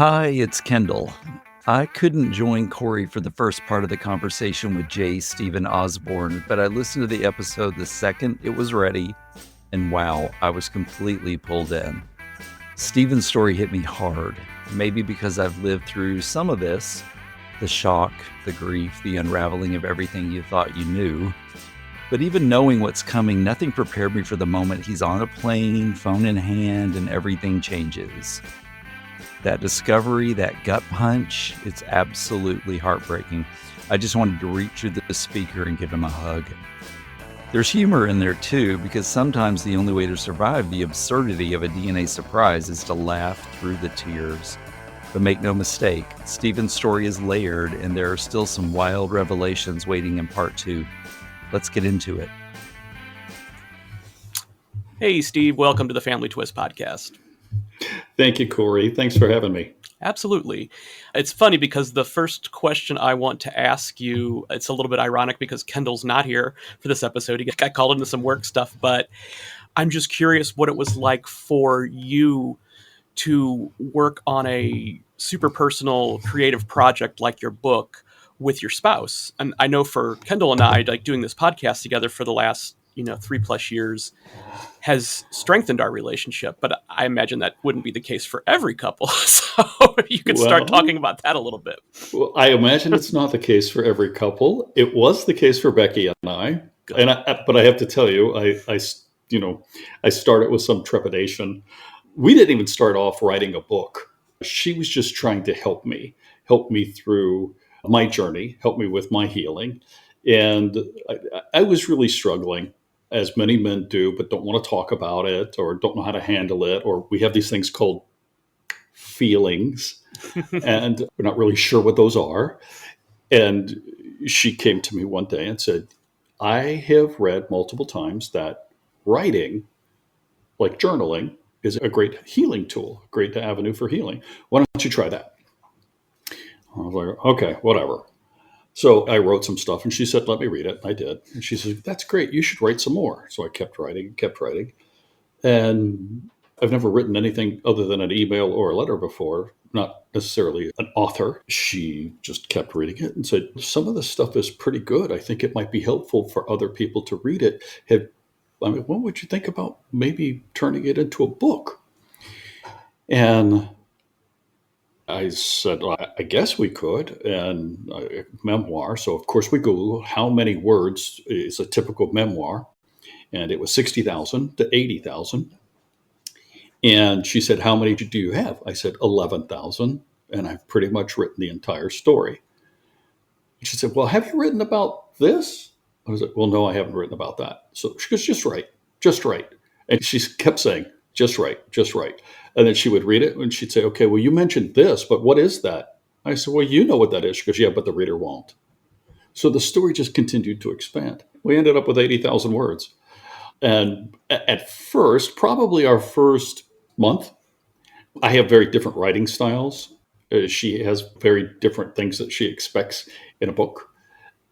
Hi, it's Kendall. I couldn't join Corey for the first part of the conversation with J. Stephen Osborne, but I listened to the episode the second it was ready, and wow, I was completely pulled in. Stephen's story hit me hard, maybe because I've lived through some of this, the shock, the grief, the unraveling of everything you thought you knew. But even knowing what's coming, nothing prepared me for the moment he's on a plane, phone in hand, and everything changes. That discovery, that gut punch, it's absolutely heartbreaking. I just wanted to reach through the speaker and give him a hug. There's humor in there too, because sometimes the only way to survive the absurdity of a DNA surprise is to laugh through the tears. But make no mistake, Stephen's story is layered and there are still some wild revelations waiting in part 2. Let's get into it. Hey, Steve. Welcome to the Family Twist podcast. Thank you, Corey. Thanks for having me. Absolutely. It's funny because the first question I want to ask you, it's a little bit ironic because Kendall's not here for this episode. He got called into some work stuff, but I'm just curious what it was like for you to work on a super personal creative project like your book with your spouse. And I know for Kendall and I, like doing this podcast together for the last 3+ years has strengthened our relationship, but I imagine that wouldn't be the case for every couple. So you could start talking about that a little bit. Well, I imagine it's not the case for every couple. It was the case for Becky and I. But I have to tell you, I started with some trepidation. We didn't even start off writing a book. She was just trying to help me through my journey, help me with my healing. And I was really struggling, as many men do, but don't want to talk about it or don't know how to handle it. Or we have these things called feelings and we're not really sure what those are. And she came to me one day and said, I have read multiple times that writing, like journaling, is a great healing tool, a great avenue for healing. Why don't you try that? I was like, okay, whatever. So I wrote some stuff and she said, let me read it. I did. And she said, that's great. You should write some more. So I kept writing. And I've never written anything other than an email or a letter before, not necessarily an author. She just kept reading it and said, some of this stuff is pretty good. I think it might be helpful for other people to read it. What would you think about maybe turning it into a book? And I said, well, I guess we could, and memoir. So, of course, we Googled how many words is a typical memoir, and it was 60,000 to 80,000. And she said, how many do you have? I said, 11,000, and I've pretty much written the entire story. She said, well, have you written about this? I was like, well, no, I haven't written about that. So she goes, just write. And she kept saying, just write. And then she would read it and she'd say, okay, well, you mentioned this, but what is that? I said, well, you know what that is. She goes, yeah, but the reader won't. So the story just continued to expand. We ended up with 80,000 words. And at first, probably our first month, I have very different writing styles. She has very different things that she expects in a book.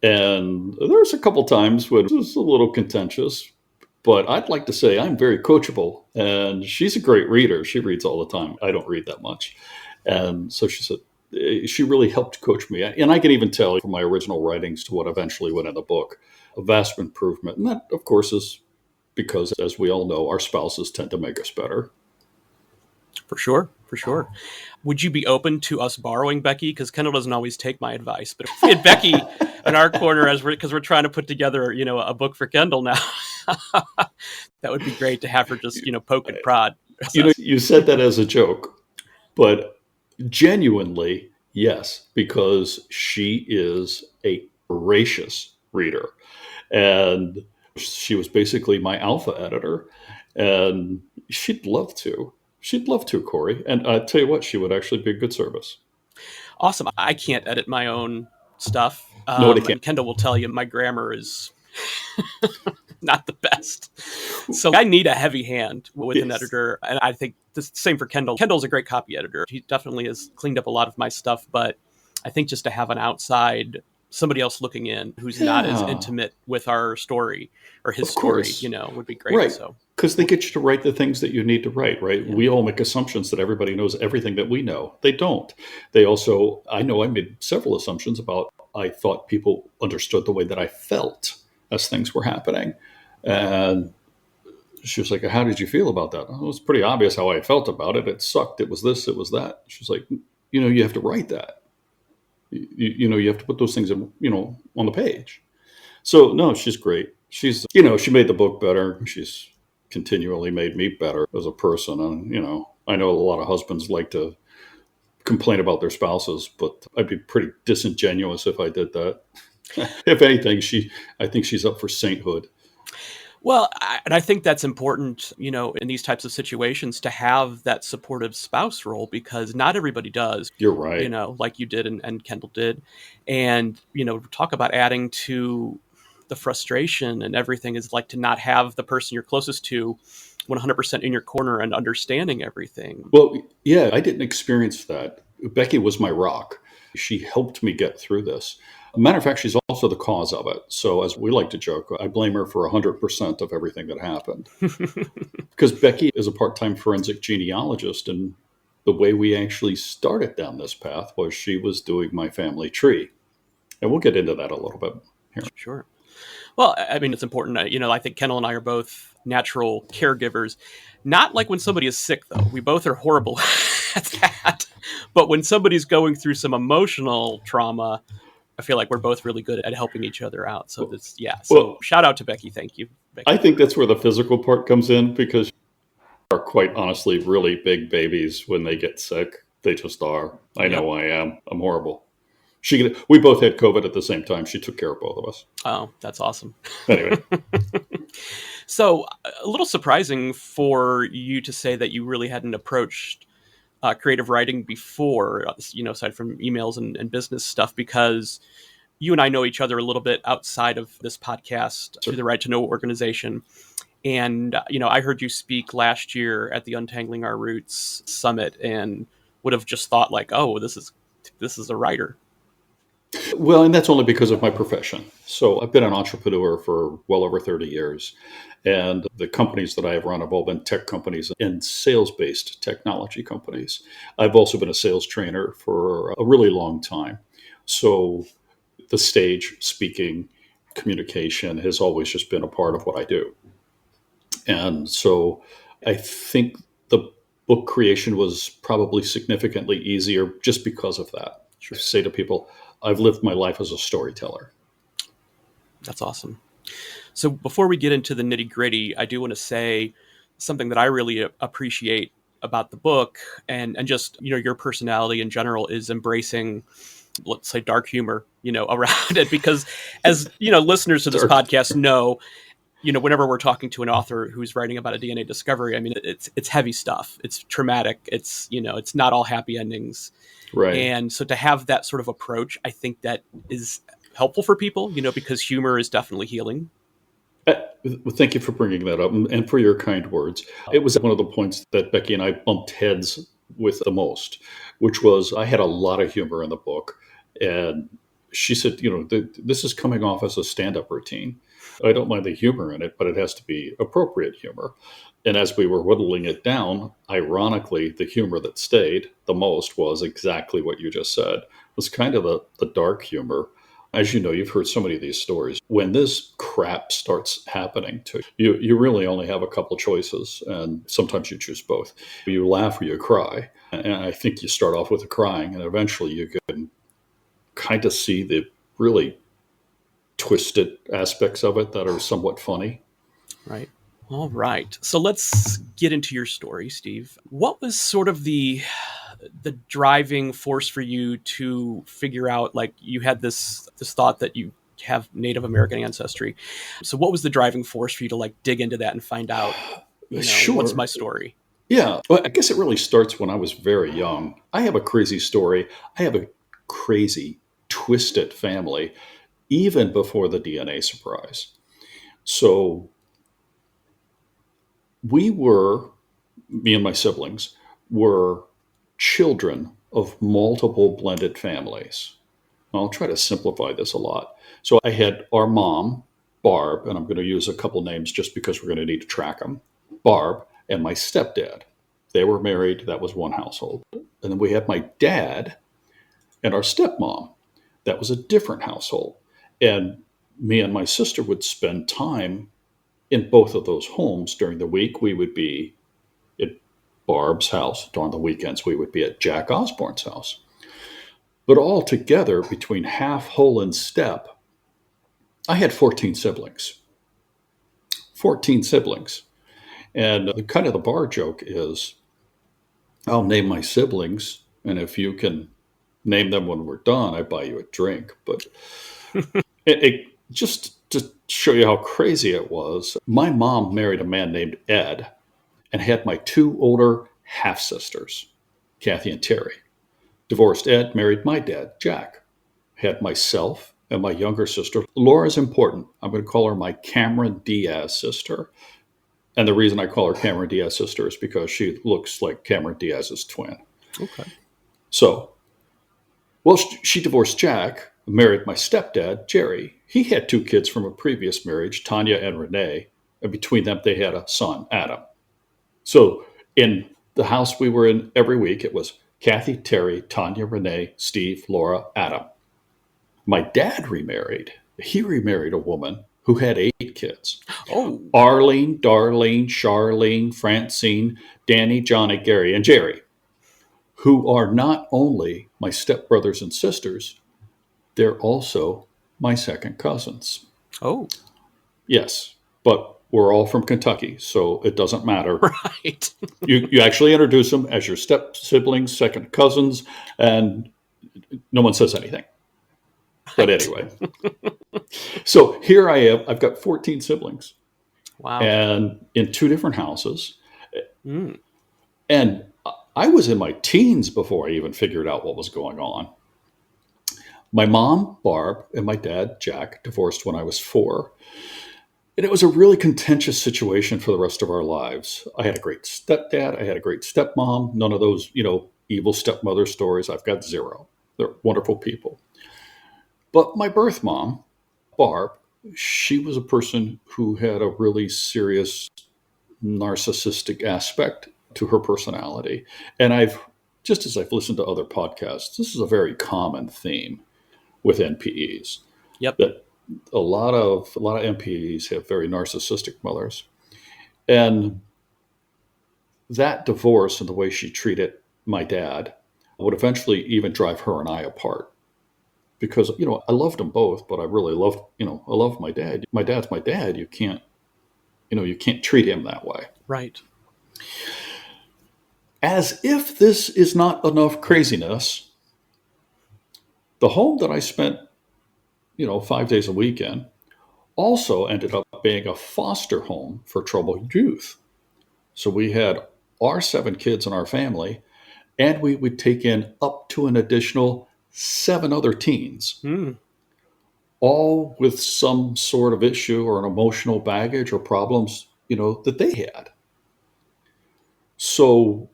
And there's a couple times when it was a little contentious. But I'd like to say I'm very coachable, and she's a great reader. She reads all the time. I don't read that much. And so she said, she really helped coach me. And I can even tell from my original writings to what eventually went in the book, a vast improvement. And that, of course, is because, as we all know, our spouses tend to make us better. For sure. Would you be open to us borrowing Becky? Because Kendall doesn't always take my advice. But if we had Becky in our corner, because we're trying to put together, a book for Kendall now, that would be great to have her just, poke and prod. You said that as a joke, but genuinely, yes, because she is a voracious reader. And she was basically my alpha editor. And she'd love to. Corey. And I tell you what, she would actually be a good service. Awesome. I can't edit my own stuff. Nobody can. And Kendall will tell you my grammar is not the best. So I need a heavy hand with an editor. And I think the same for Kendall. Kendall's a great copy editor. He definitely has cleaned up a lot of my stuff. But I think just to have an outside, somebody else looking in who's not as intimate with our story or his story, would be great. Right. So Because they get you to write the things that you need to write, right? Yeah. We all make assumptions that everybody knows everything that we know. They don't. I know I made several assumptions about, I thought people understood the way that I felt as things were happening. And she was like, how did you feel about that? Well, it was pretty obvious how I felt about it. It sucked. It was this, it was that. She was like, you have to write that. You have to put those things in, on the page. So no, she's great. She made the book better. She's continually made me better as a person. And, I know a lot of husbands like to complain about their spouses, but I'd be pretty disingenuous if I did that. If anything, I think she's up for sainthood. Well, and I think that's important, in these types of situations to have that supportive spouse role, because not everybody does. You're right. Like you did and Kendall did. And, talk about adding to the frustration and everything is like to not have the person you're closest to 100% in your corner and understanding everything. Well, yeah, I didn't experience that. Becky was my rock. She helped me get through this. Matter of fact, she's also the cause of it. So as we like to joke, I blame her for 100% of everything that happened. Because Becky is a part-time forensic genealogist, and the way we actually started down this path was she was doing my family tree. And we'll get into that a little bit here. Sure. Well, I mean, it's important. I think Kendall and I are both natural caregivers. Not like when somebody is sick, though. We both are horrible at that. But when somebody's going through some emotional trauma, I feel like we're both really good at helping each other out. So shout out to Becky. Thank you, Becky. I think that's where the physical part comes in, because are quite honestly really big babies when they get sick. They just are. I know I am. I'm horrible. We both had COVID at the same time. She took care of both of us. Oh, that's awesome. Anyway. So a little surprising for you to say that you really hadn't approached creative writing before, aside from emails and business stuff, because you and I know each other a little bit outside of this podcast through the Right to Know organization. And, I heard you speak last year at the Untangling Our Roots Summit and would have just thought like, oh, this is a writer. Well, and that's only because of my profession. So I've been an entrepreneur for well over 30 years. And the companies that I have run have all been tech companies and sales-based technology companies. I've also been a sales trainer for a really long time. So the stage, speaking, communication has always just been a part of what I do. And so I think the book creation was probably significantly easier just because of that. Sure. I say to people, I've lived my life as a storyteller. That's awesome. So before we get into the nitty gritty, I do want to say something that I really appreciate about the book and just, your personality in general is embracing, let's say, dark humor, around it, because as, listeners to this podcast know, whenever we're talking to an author who's writing about a DNA discovery, I mean, it's heavy stuff. It's traumatic. It's, it's not all happy endings. Right. And so to have that sort of approach, I think that is helpful for people, because humor is definitely healing. Thank you for bringing that up and for your kind words. It was one of the points that Becky and I bumped heads with the most, which was I had a lot of humor in the book. And she said, this is coming off as a stand-up routine. I don't mind the humor in it, but it has to be appropriate humor. And as we were whittling it down, ironically, the humor that stayed the most was exactly what you just said. It was kind of the dark humor. As you know, you've heard so many of these stories. When this crap starts happening to you, you really only have a couple choices, and sometimes you choose both. You laugh or you cry. And I think you start off with the crying, and eventually you can kind of see the really twisted aspects of it that are somewhat funny. Right. All right. So let's get into your story, Steve. What was sort of the driving force for you to figure out, like, you had this thought that you have Native American ancestry. So what was the driving force for you to like dig into that and find out, Sure. What's my story? Yeah. Well, I guess it really starts when I was very young. I have a crazy story. I have a crazy, twisted family, even before the DNA surprise. So me and my siblings were children of multiple blended families. I'll try to simplify this a lot. So I had our mom, Barb, and I'm going to use a couple names just because we're going to need to track them. Barb, and my stepdad. They were married. That was one household. And then we had my dad and our stepmom. That was a different household. And me and my sister would spend time in both of those homes. During the week, we would be at Barb's house. During the weekends, we would be at Jack Osborne's house. But all together, between Half, Whole, and Step, I had 14 siblings. 14 siblings. And kind of the bar joke is, I'll name my siblings, and if you can name them when we're done, I buy you a drink. But just to show you how crazy it was, my mom married a man named Ed and had my two older half sisters, Kathy and Terry. Divorced Ed, married my dad, Jack. Had myself and my younger sister. Laura's important. I'm going to call her my Cameron Diaz sister. And the reason I call her Cameron Diaz sister is because she looks like Cameron Diaz's twin. Okay. So, well, she divorced Jack, married my stepdad, Jerry. He had two kids from a previous marriage, Tanya and Renee. And between them, they had a son, Adam. So in the house we were in every week, it was Kathy, Terry, Tanya, Renee, Steve, Laura, Adam. My dad remarried. He remarried a woman who had 8 kids. Oh. Arlene, Darlene, Charlene, Francine, Danny, Johnny, Gary, and Jerry, who are not only my stepbrothers and sisters, they're also my second cousins. Oh. Yes, but we're all from Kentucky, so it doesn't matter. Right. You actually introduce them as your step siblings, second cousins, and no one says anything. But anyway, so here I am. I've got 14 siblings. Wow. And in 2 different houses. Mm. And I was in my teens before I even figured out what was going on. My mom, Barb, and my dad, Jack, divorced when I was 4. And it was a really contentious situation for the rest of our lives. I had a great stepdad. I had a great stepmom. None of those, evil stepmother stories. I've got 0. They're wonderful people. But my birth mom, Barb, she was a person who had a really serious narcissistic aspect to her personality. And just as I've listened to other podcasts, this is a very common theme with NPEs. Yep. That a lot of NPEs have very narcissistic mothers. And that divorce and the way she treated my dad would eventually even drive her and I apart. Because, I loved them both, but I really loved, I love my dad. My dad's my dad. You can't treat him that way. Right. As if this is not enough craziness, the home that I spent, 5 days a week in also ended up being a foster home for troubled youth. So we had our 7 kids in our family, and we would take in up to an additional 7 other teens, all with some sort of issue or an emotional baggage or problems, that they had. So,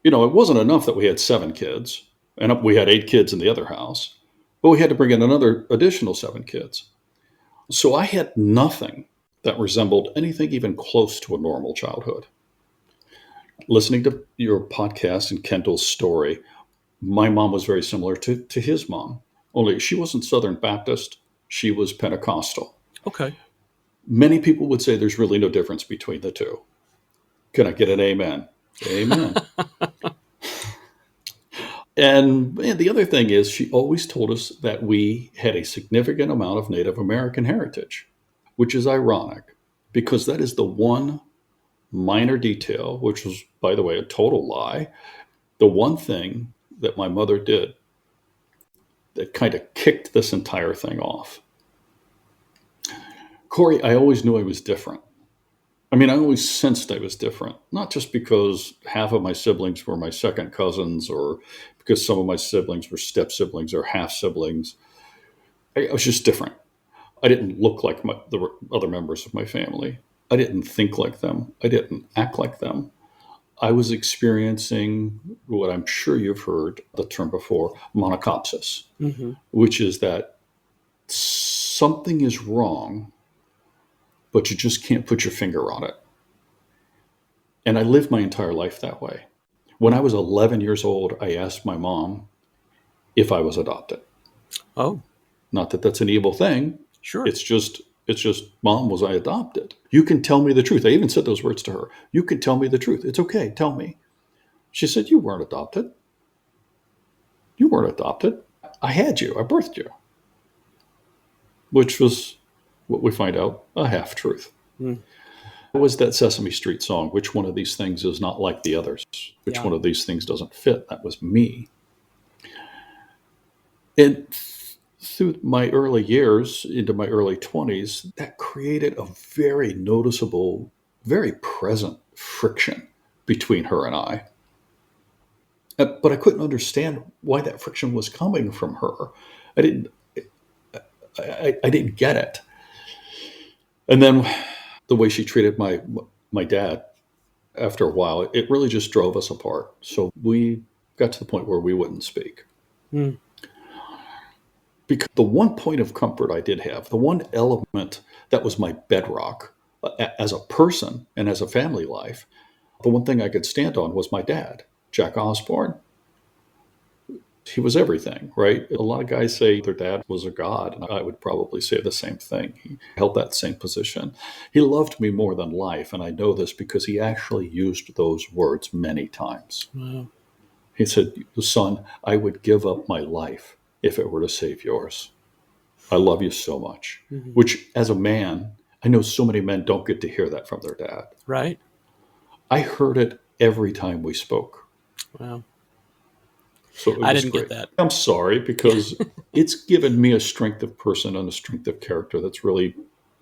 it wasn't enough that we had 7 kids and we had 8 kids in the other house, but we had to bring in another additional 7 kids. So I had nothing that resembled anything even close to a normal childhood. Listening to your podcast and Kendall's story, my mom was very similar to his mom, only she wasn't Southern Baptist. She was Pentecostal. Okay. Many people would say there's really no difference between the two. Can I get an amen? Amen. And the other thing is she always told us that we had a significant amount of Native American heritage, which is ironic because that is the one minor detail, which was, by the way, a total lie. The one thing that my mother did that kind of kicked this entire thing off. Corey, I always knew I was different. I always sensed I was different, not just because half of my siblings were my second cousins or because some of my siblings were step siblings or half siblings. I was just different. I didn't look like the other members of my family. I didn't think like them. I didn't act like them. I was experiencing what I'm sure you've heard the term before, monocopsis, which is that something is wrong, but you just can't put your finger on it. And I lived my entire life that way. When I was 11 years old, I asked my mom if I was adopted. Oh, Not that that's an evil thing. sure. It's just, Mom, was I adopted? You can tell me the truth. I even said those words to her. You can tell me the truth. It's okay. Tell me. She said, you weren't adopted. You weren't adopted. I had you. I birthed you. Which was what we find out, a half truth. Mm. It was that Sesame Street song, which one of these things is not like the others? Which Yeah. one of these things doesn't fit? That was me. And through my early years, into my early 20s, that created a very noticeable, very present friction between her and I. But I couldn't understand why that friction was coming from her. I didn't. I didn't get it. And then the way she treated my dad, after a while, it really just drove us apart. So we got to the point where we wouldn't speak. Mm. Because the one point of comfort I did have, the one element that was my bedrock as a person and as a family life, the one thing I could stand on was my dad, Jack Osborne. He was everything, right? A lot of guys say their dad was a god, and I would probably say the same thing. He held that same position. He loved me more than life, and I know this because he actually used those words many times. Wow. He said, son, I would give up my life if it were to save yours. I love you so much. Mm-hmm. Which, as a man, I know so many men don't get to hear that from their dad. Right. I heard it every time we spoke. Wow. So it I was didn't great. get that. I'm sorry, because it's given me a strength of person and a strength of character that's really,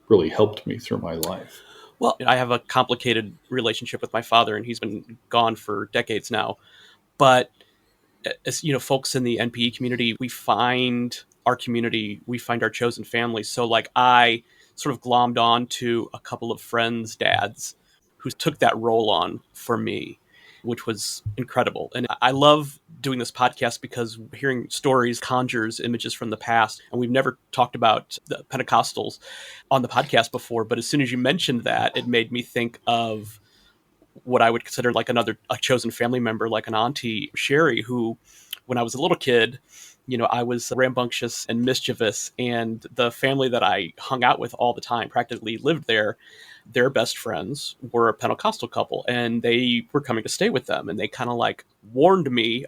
really helped me through my life. Well, I have a complicated relationship with my father, and he's been gone for decades now. But as you know, folks in the NPE community, we find our community, we find our chosen family. So like I sort of glommed on to a couple of friends' dads who took that role on for me, which was incredible. And I love doing this podcast because hearing stories conjures images from the past. And we've never talked about the Pentecostals on the podcast before. But as soon as you mentioned that, it made me think of what I would consider like a chosen family member, like an auntie, Sherry, who, when I was a little kid, you know, I was rambunctious and mischievous, and the family that I hung out with all the time, practically lived there, their best friends were a Pentecostal couple, and they were coming to stay with them, and they kind of like warned me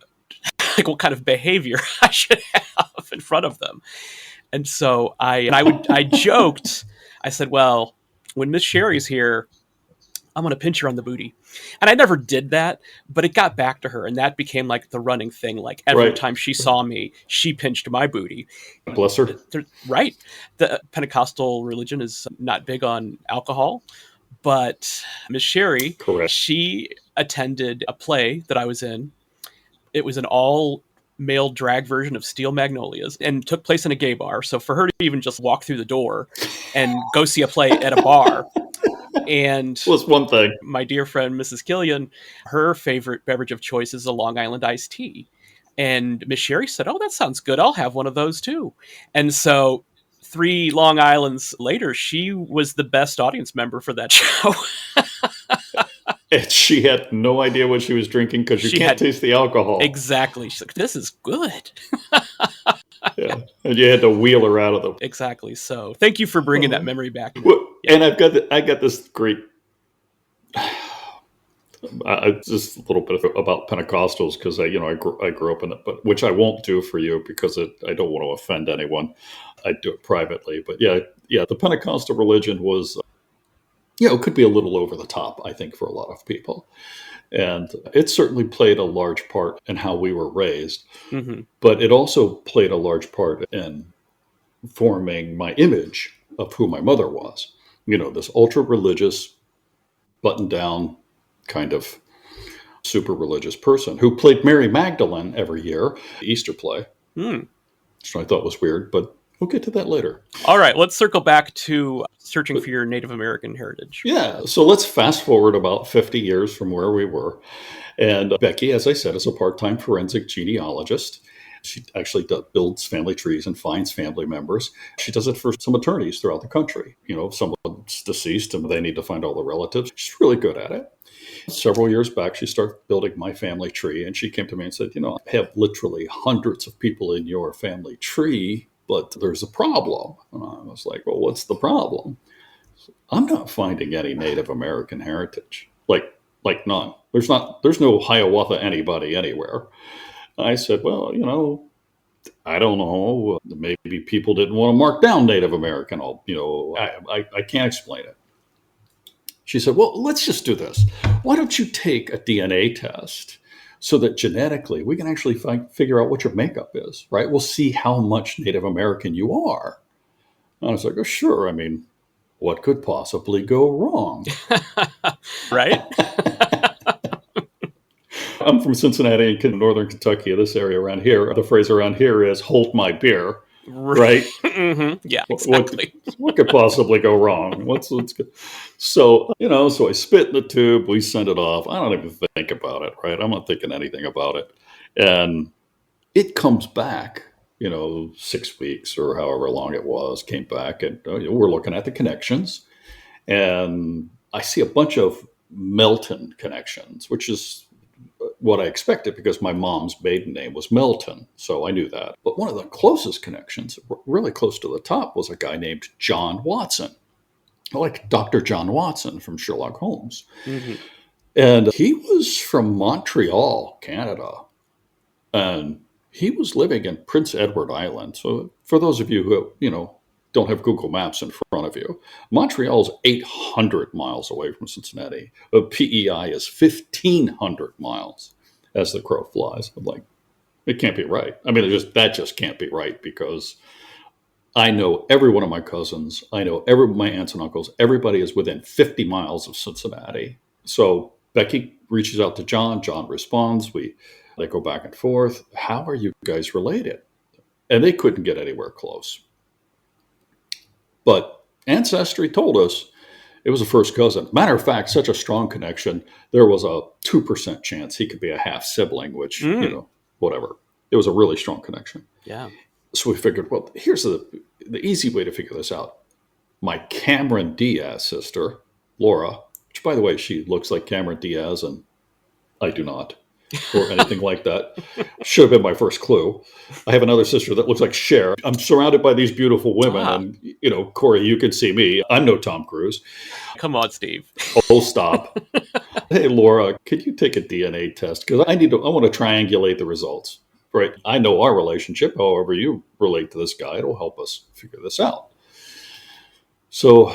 like what kind of behavior I should have in front of them. And so I joked, I said, well, when Miss Sherry's here, I'm going to pinch her on the booty. And I never did that, but it got back to her. And that became like the running thing. Like every Right. time she saw me, she pinched my booty. Bless her. Right. The Pentecostal religion is not big on alcohol, but Miss Sherry, Correct. she attended a play that I was in. It was an all male drag version of Steel Magnolias and took place in a gay bar. So for her to even just walk through the door and go see a play at a bar, and Was one thing. my dear friend, Mrs. Killian, her favorite beverage of choice is a Long Island iced tea. And Miss Sherry said, oh, that sounds good. I'll have one of those too. And so 3 Long Islands later, she was the best audience member for that show. And she had no idea what she was drinking because you can't taste the alcohol. Exactly. She's like, this is good. Yeah. And you had to wheel her out of the... Exactly. So thank you for bringing that memory back. Well, and I got this great... just a little bit about Pentecostals, because I grew up in it, but which I won't do for you because I don't want to offend anyone. I do it privately, but yeah, the Pentecostal religion was, it could be a little over the top, I think, for a lot of people, and it certainly played a large part in how we were raised. Mm-hmm. But it also played a large part in forming my image of who my mother was. This ultra religious, buttoned down, kind of super religious person who played Mary Magdalene every year, Easter play, which I thought was weird, but we'll get to that later. All right, let's circle back to searching for your Native American heritage. Yeah, so let's fast forward about 50 years from where we were. And Becky, as I said, is a part-time forensic genealogist. She actually builds family trees and finds family members. She does it for some attorneys throughout the country. If someone's deceased and they need to find all the relatives, she's really good at it. Several years back, she started building my family tree, and she came to me and said, I have literally hundreds of people in your family tree, but there's a problem. And I was like, well, what's the problem? I'm not finding any Native American heritage, like none. There's no Hiawatha anybody anywhere. I said, well, I don't know. Maybe people didn't want to mark down Native American. I can't explain it. She said, well, let's just do this. Why don't you take a DNA test so that genetically we can actually figure out what your makeup is, right? We'll see how much Native American you are. And I was like, oh, sure. I mean, what could possibly go wrong? Right? I'm from Cincinnati in northern Kentucky, this area around here. The phrase around here is hold my beer, right? Mm-hmm. Yeah, exactly. What could possibly go wrong? What's good? So, so I spit in the tube, we send it off. I don't even think about it, right? I'm not thinking anything about it. And it comes back, 6 weeks or however long it was, came back, and we're looking at the connections. And I see a bunch of Melton connections, which is what I expected because my mom's maiden name was Melton. So I knew that. But one of the closest connections, really close to the top, was a guy named John Watson, like Dr. John Watson from Sherlock Holmes. Mm-hmm. And he was from Montreal, Canada. And he was living in Prince Edward Island. So for those of you who, don't have Google Maps in front of you, Montreal is 800 miles away from Cincinnati. PEI is 1,500 miles as the crow flies. I'm like, it can't be right. I mean, that just can't be right because I know every one of my cousins. I know my aunts and uncles. Everybody is within 50 miles of Cincinnati. So Becky reaches out to John. John responds. They go back and forth. How are you guys related? And they couldn't get anywhere close. But Ancestry told us it was a first cousin. Matter of fact, such a strong connection, there was a 2% chance he could be a half sibling, which, whatever. It was a really strong connection. Yeah. So we figured, well, here's the easy way to figure this out. My Cameron Diaz sister, Laura, which, by the way, she looks like Cameron Diaz, and I do not, or anything like that. Should have been my first clue. I have another sister that looks like Cher. I'm surrounded by these beautiful women, and, Corey, you can see me. I'm no Tom Cruise. Come on, Steve. Oh, stop. Hey, Laura, could you take a DNA test? Because I want to triangulate the results. Right. I know our relationship. However you relate to this guy, it'll help us figure this out. So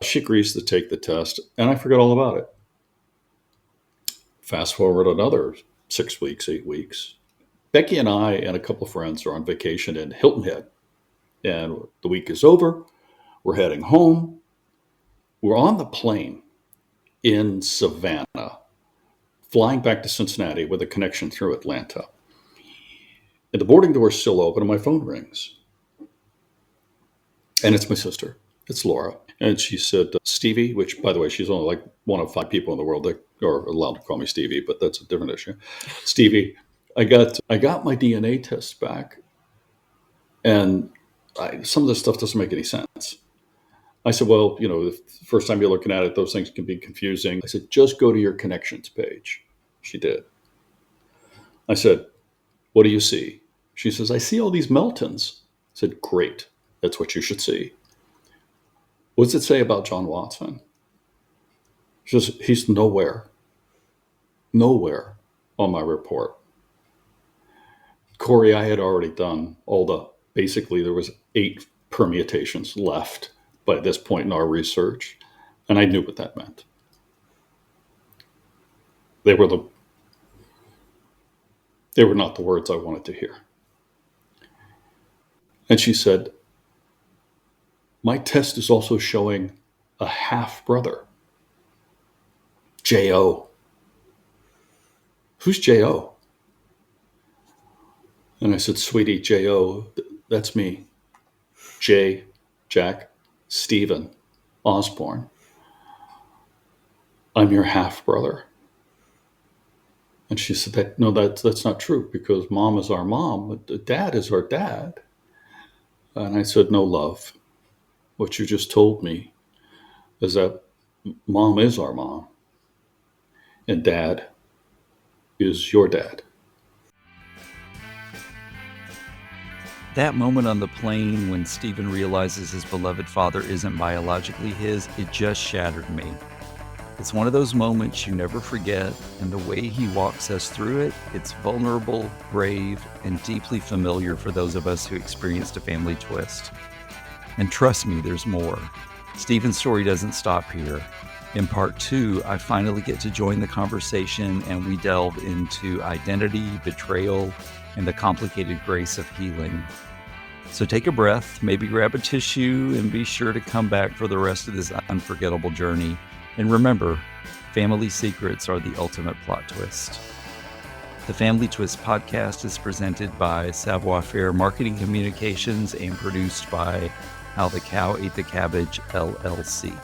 she agrees to take the test, and I forgot all about it. Fast forward another 6 weeks, 8 weeks. Becky and I and a couple of friends are on vacation in Hilton Head. And the week is over. We're heading home. We're on the plane in Savannah, flying back to Cincinnati with a connection through Atlanta. And the boarding door is still open and my phone rings. And it's my sister. It's Laura. And she said, Stevie, which, by the way, she's only like one of 5 people in the world that are allowed to call me Stevie, but that's a different issue. Stevie, I got my DNA test back. And some of this stuff doesn't make any sense. I said, well, the first time you're looking at it, those things can be confusing. I said, just go to your connections page. She did. I said, what do you see? She says, I see all these Meltons. I said, great. That's what you should see. What does it say about John Watson? She says, he's nowhere on my report. Corey, I had already done basically there was 8 permutations left by this point in our research. And I knew what that meant. They were not the words I wanted to hear. And she said, my test is also showing a half brother. J.O. Who's J.O.? And I said, sweetie, J.O., that's me. Jack, Stephen, Osborne. I'm your half brother. And she said, no, that's not true, because mom is our mom, but dad is our dad. And I said, no, love. What you just told me is that mom is our mom and dad is your dad. That moment on the plane when Stephen realizes his beloved father isn't biologically his, it just shattered me. It's one of those moments you never forget, and the way he walks us through it, it's vulnerable, brave, and deeply familiar for those of us who experienced a family twist. And trust me, there's more. Stephen's story doesn't stop here. In part 2, I finally get to join the conversation, and we delve into identity, betrayal, and the complicated grace of healing. So take a breath, maybe grab a tissue, and be sure to come back for the rest of this unforgettable journey. And remember, family secrets are the ultimate plot twist. The Family Twist podcast is presented by Savoir Faire Marketing Communications and produced by How the Cow Ate the Cabbage, LLC.